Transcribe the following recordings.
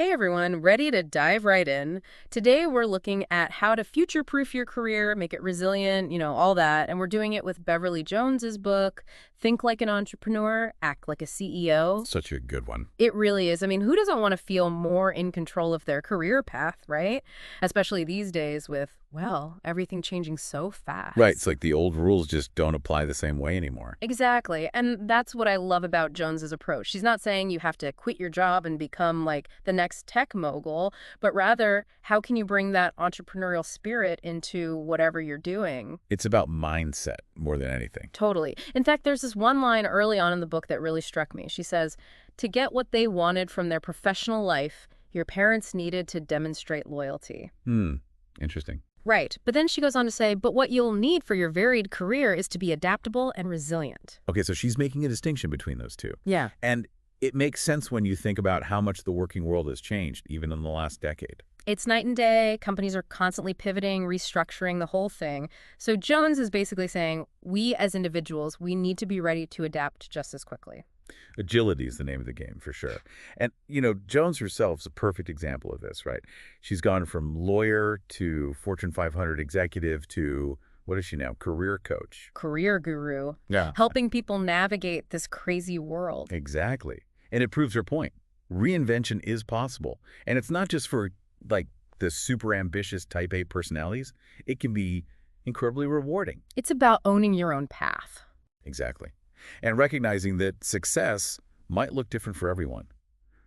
Hey everyone, ready to dive right in. Today we're looking at how to future-proof your career, make it resilient, all that. And we're doing it with Beverly Jones's book, Think Like an Entrepreneur, Act Like a CEO. Such a good one. It really is. I mean, who doesn't want to feel more in control of their career path, right? Especially these days with, everything changing so Right. It's fast. like the old rules just don't apply the same way anymore. Exactly. And that's what I love about Jones's approach. She's not saying you have to quit your job and become like the next tech mogul, but rather, how can you bring that entrepreneurial spirit into whatever you're doing? It's about mindset more than anything. Totally. In fact, there's this one line early on in the book that really struck me. She says, to get what they wanted from their professional life, your parents needed to demonstrate loyalty. Interesting. Right. But then she goes on to say, but what you'll need for your varied career is to be adaptable and resilient. Okay, so she's making a distinction between those two. Yeah. And it makes sense when you think about how much the working world has changed, even in the last decade. It's night and day. Companies are constantly pivoting, restructuring the whole thing. So Jones is basically saying we as individuals, we need to be ready to adapt just as quickly. Agility is the name of the game, for sure. And, Jones herself is a perfect example of this, right? She's gone from lawyer to Fortune 500 executive to, what is she now, career coach? Career guru, Yeah. helping people navigate this crazy world. Exactly. And it proves her point. Reinvention is possible. And it's not just for, like, the super ambitious type A personalities. It can be incredibly rewarding. It's about owning your own path. Exactly. And recognizing that success might look different for everyone.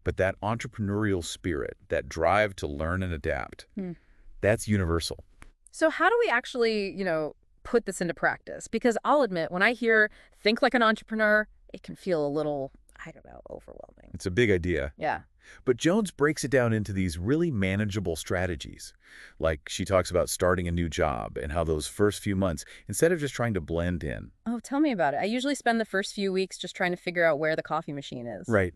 But that entrepreneurial spirit, that drive to learn and adapt, that's universal. So how do we actually, put this into practice? Because I'll admit, when I hear think like an entrepreneur, it can feel a little, overwhelming. It's a big idea. Yeah. But Jones breaks it down into these really manageable strategies. Like she talks about starting a new job and how those first few months, instead of just trying to blend in. Oh, tell me about it. I usually spend the first few weeks just trying to figure out where the coffee machine is. Right.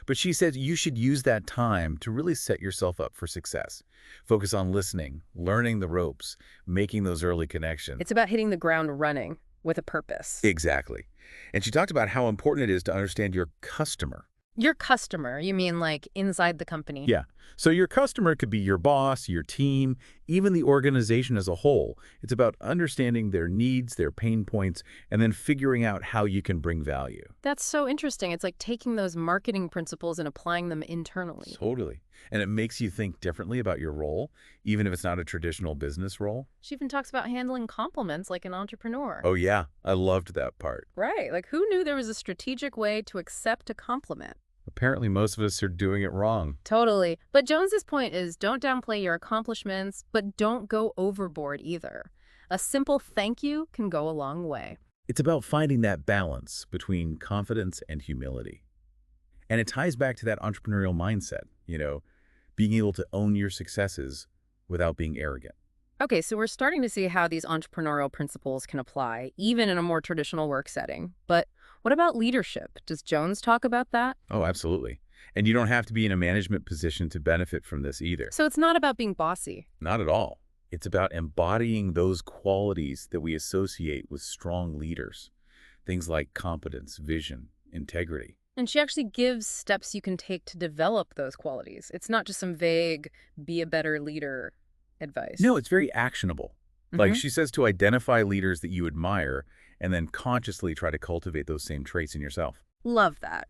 But she says you should use that time to really set yourself up for success. Focus on listening, learning the ropes, making those early connections. It's about hitting the ground running with a purpose. Exactly. And she talked about how important it is to understand your customer. Your customer, you mean like inside the company? Yeah. So your customer could be your boss, your team, even the organization as a whole. It's about understanding their needs, their pain points, and then figuring out how you can bring value. That's so interesting. It's like taking those marketing principles and applying them internally. Totally. And it makes you think differently about your role, even if it's not a traditional business role. She even talks about handling compliments like an entrepreneur. Oh, yeah. I loved that part. Right. Like who knew there was a strategic way to accept a compliment? Apparently, most of us are doing it wrong. Totally. But Jones's point is don't downplay your accomplishments, but don't go overboard either. A simple thank you can go a long way. It's about finding that balance between confidence and humility. And it ties back to that entrepreneurial mindset, being able to own your successes without being arrogant. Okay, so we're starting to see how these entrepreneurial principles can apply, even in a more traditional work setting. But what about leadership? Does Jones talk about that? Oh, absolutely. And you don't have to be in a management position to benefit from this either. So it's not about being bossy. Not at all. It's about embodying those qualities that we associate with strong leaders. Things like competence, vision, integrity. And she actually gives steps you can take to develop those qualities. It's not just some vague, be a better leader advice. No, it's very actionable. Like she says to identify leaders that you admire and then consciously try to cultivate those same traits in yourself. Love that.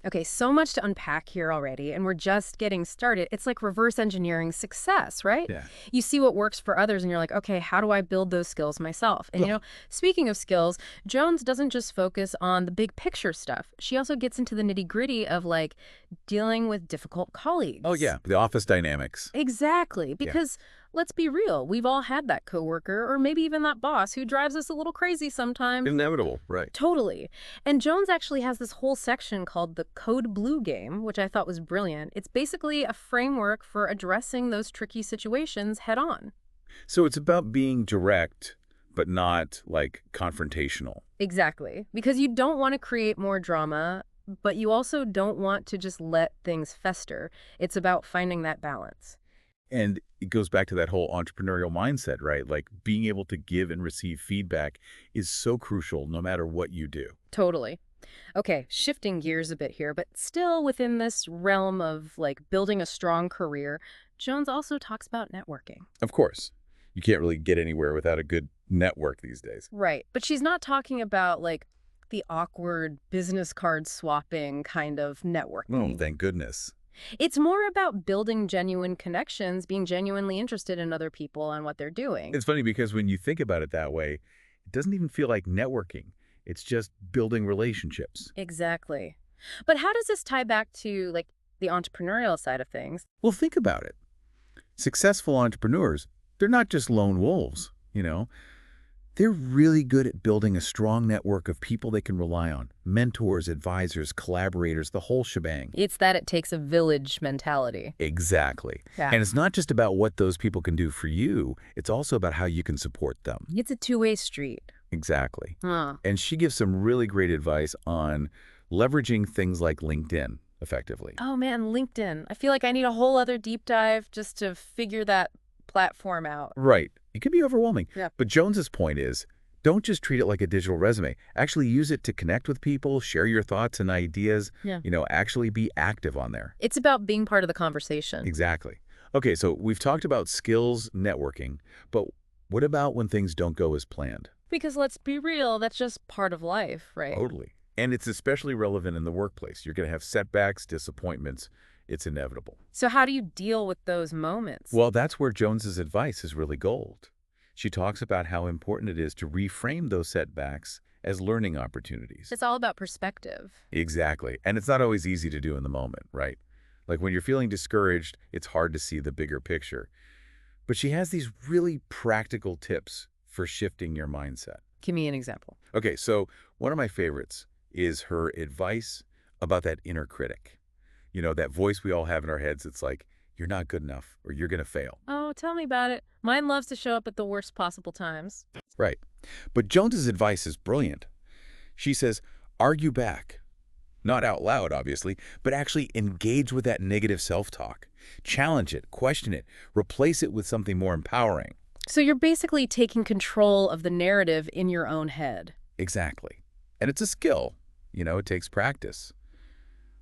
Okay, so much to unpack here already, and we're just getting started. It's like reverse engineering success, right? Yeah. You see what works for others, and you're like, okay, how do I build those skills myself? And, speaking of skills, Jones doesn't just focus on the big picture stuff. She also gets into the nitty-gritty of, like, dealing with difficult colleagues. Oh, yeah. The office dynamics. Exactly, because let's be real, we've all had that coworker or maybe even that boss who drives us a little crazy sometimes. Inevitable, right. Totally. And Jones actually has this whole section called the Code Blue game, which I thought was brilliant. It's basically a framework for addressing those tricky situations head on. So it's about being direct, but not, like, confrontational. Exactly. Because you don't want to create more drama, but you also don't want to just let things fester. It's about finding that balance. And it goes back to that whole entrepreneurial mindset, right? Like being able to give and receive feedback is so crucial no matter what you do. Totally. Okay, shifting gears a bit here, but still within this realm of like building a strong career, Jones also talks about networking. Of course, you can't really get anywhere without a good network these days. Right. But she's not talking about like the awkward business card swapping kind of Oh, networking. thank goodness. It's more about building genuine connections, being genuinely interested in other people and what they're doing. It's funny because when you think about it that way, it doesn't even feel like networking. It's just building relationships. Exactly. But how does this tie back to like the entrepreneurial side of things? Well, think about it. Successful entrepreneurs, they're not just lone wolves, you know. They're really good at building a strong network of people they can rely on. Mentors, advisors, collaborators, the whole shebang. It's that it takes a village mentality. Exactly. Yeah. And it's not just about what those people can do for you, it's also about how you can support them. It's a two-way street. Exactly. Huh. And she gives some really great advice on leveraging things like LinkedIn effectively. Oh man, LinkedIn. I feel like I need a whole other deep dive just to figure that platform out. Right. It can be overwhelming. Yeah. But Jones's point is, don't just treat it like a digital resume. Actually use it to connect with people, share your thoughts and ideas, Yeah. Actually be active on there. It's about being part of the conversation. Exactly. Okay, so we've talked about skills, networking, but what about when things don't go as planned? Because let's be real, that's just part of life, right? Totally. And it's especially relevant in the workplace. You're going to have setbacks, disappointments. It's inevitable. So how do you deal with those moments? Well, that's where Jones's advice is really gold. She talks about how important it is to reframe those setbacks as learning opportunities. It's all about perspective. Exactly. And it's not always easy to do in the moment, right? Like when you're feeling discouraged, it's hard to see the bigger picture. But she has these really practical tips for shifting your mindset. Give me an example. Okay, so one of my favorites is her advice about that inner critic. You know, that voice we all have in our heads. It's like, you're not good enough or you're going to fail. Oh, tell me about it. Mine loves to show up at the worst possible times. Right. But Jones's advice is brilliant. She says, argue back. Not out loud, obviously, but actually engage with that negative self-talk. Challenge it, question it, replace it with something more empowering. So you're basically taking control of the narrative in your own head. Exactly. And it's a skill. It takes practice.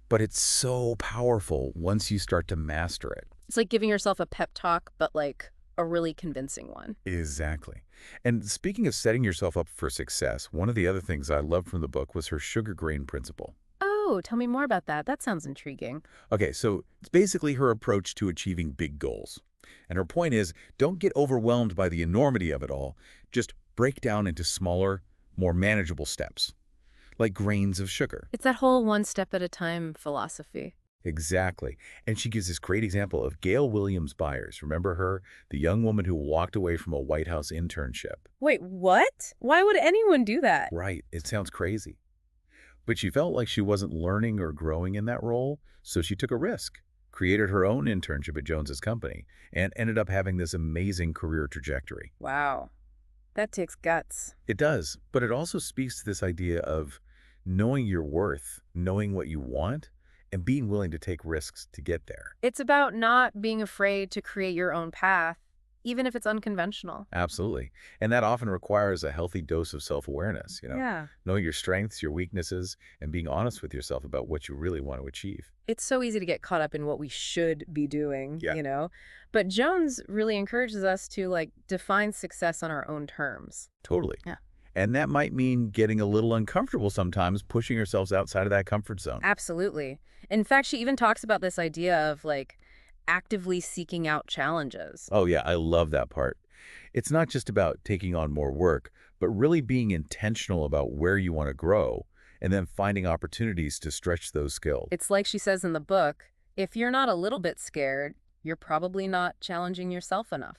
But it's so powerful once you start to master it. It's like giving yourself a pep talk, but like a really convincing one. Exactly. And speaking of setting yourself up for success, one of the other things I loved from the book was her sugar grain principle. Oh, tell me more about that. That sounds intriguing. Okay, so it's basically her approach to achieving big goals. And her point is, don't get overwhelmed by the enormity of it all. Just break down into smaller, more manageable steps, like grains of sugar. It's that whole one step at a time philosophy. Exactly. And she gives this great example of Gail Williams Byers. Remember her? The young woman who walked away from a White House internship. Wait, what? Why would anyone do that? Right. It sounds crazy. But she felt like she wasn't learning or growing in that role, so she took a risk, created her own internship at Jones's company, and ended up having this amazing career trajectory. Wow. That takes guts. It does, but it also speaks to this idea of knowing your worth, knowing what you want, and being willing to take risks to get there. It's about not being afraid to create your own path, even if it's unconventional. Absolutely. And that often requires a healthy dose of self-awareness, Yeah. knowing your strengths, your weaknesses, and being honest with yourself about what you really want to achieve. It's so easy to get caught up in what we should be doing, Yeah. But Jones really encourages us to like define success on our own terms. Totally. Yeah. And that might mean getting a little uncomfortable sometimes, pushing ourselves outside of that comfort zone. Absolutely. In fact, she even talks about this idea of like actively seeking out challenges. Oh, yeah, I love that part. It's not just about taking on more work, but really being intentional about where you want to grow and then finding opportunities to stretch those skills. It's like she says in the book, if you're not a little bit scared, you're probably not challenging yourself enough.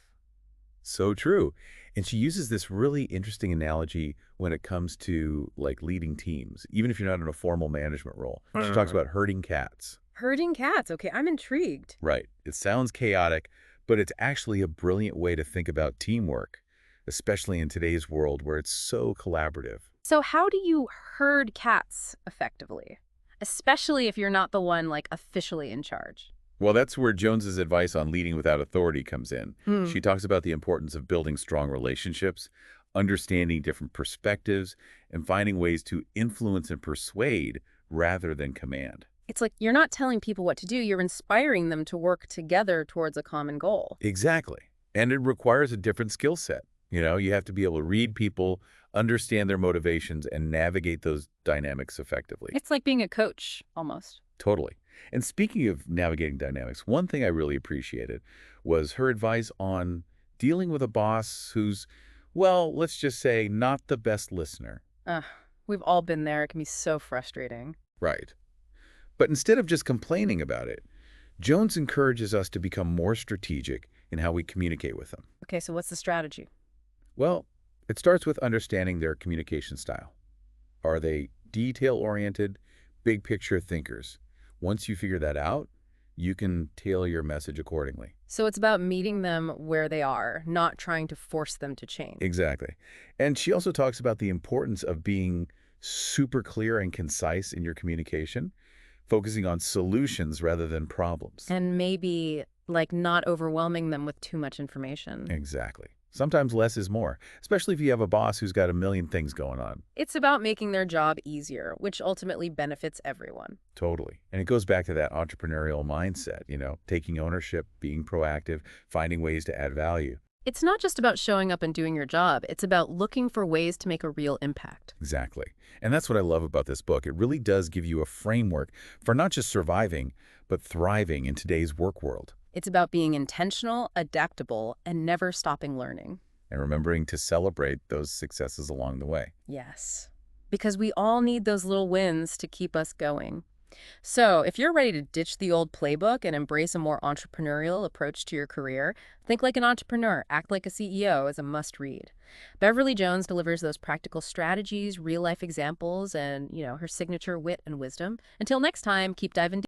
So true. And she uses this really interesting analogy when it comes to like leading teams, even if you're not in a formal management role. She talks about herding cats. Herding cats. Okay, I'm intrigued. Right. It sounds chaotic, but it's actually a brilliant way to think about teamwork, especially in today's world where it's so collaborative. So how do you herd cats effectively? Especially if you're not the one like officially in charge. Well, that's where Jones's advice on leading without authority comes in. Hmm. She talks about the importance of building strong relationships, understanding different perspectives, and finding ways to influence and persuade rather than command. It's like you're not telling people what to do, you're inspiring them to work together towards a common goal. Exactly. And it requires a different skill set. You have to be able to read people, understand their motivations, and navigate those dynamics effectively. It's like being a coach, almost. Totally. And speaking of navigating dynamics, one thing I really appreciated was her advice on dealing with a boss who's, well, let's just say not the best listener. Ugh, we've all been there. It can be so frustrating. Right. But instead of just complaining about it, Jones encourages us to become more strategic in how we communicate with them. Okay, so what's the strategy? Well, it starts with understanding their communication style. Are they detail-oriented, big-picture thinkers? Once you figure that out, you can tailor your message accordingly. So it's about meeting them where they are, not trying to force them to change. Exactly. And she also talks about the importance of being super clear and concise in your communication, focusing on solutions rather than problems. And maybe, like, not overwhelming them with too much information. Exactly. Sometimes less is more, especially if you have a boss who's got a million things going on. It's about making their job easier, which ultimately benefits everyone. Totally. And it goes back to that entrepreneurial mindset, taking ownership, being proactive, finding ways to add value. It's not just about showing up and doing your job. It's about looking for ways to make a real impact. Exactly. And that's what I love about this book. It really does give you a framework for not just surviving, but thriving in today's work world. It's about being intentional, adaptable, and never stopping learning. And remembering to celebrate those successes along the way. Yes, because we all need those little wins to keep us going. So if you're ready to ditch the old playbook and embrace a more entrepreneurial approach to your career, Think Like an Entrepreneur, Act Like a CEO is a must-read. Beverly Jones delivers those practical strategies, real-life examples, and, her signature wit and wisdom. Until next time, keep diving deep.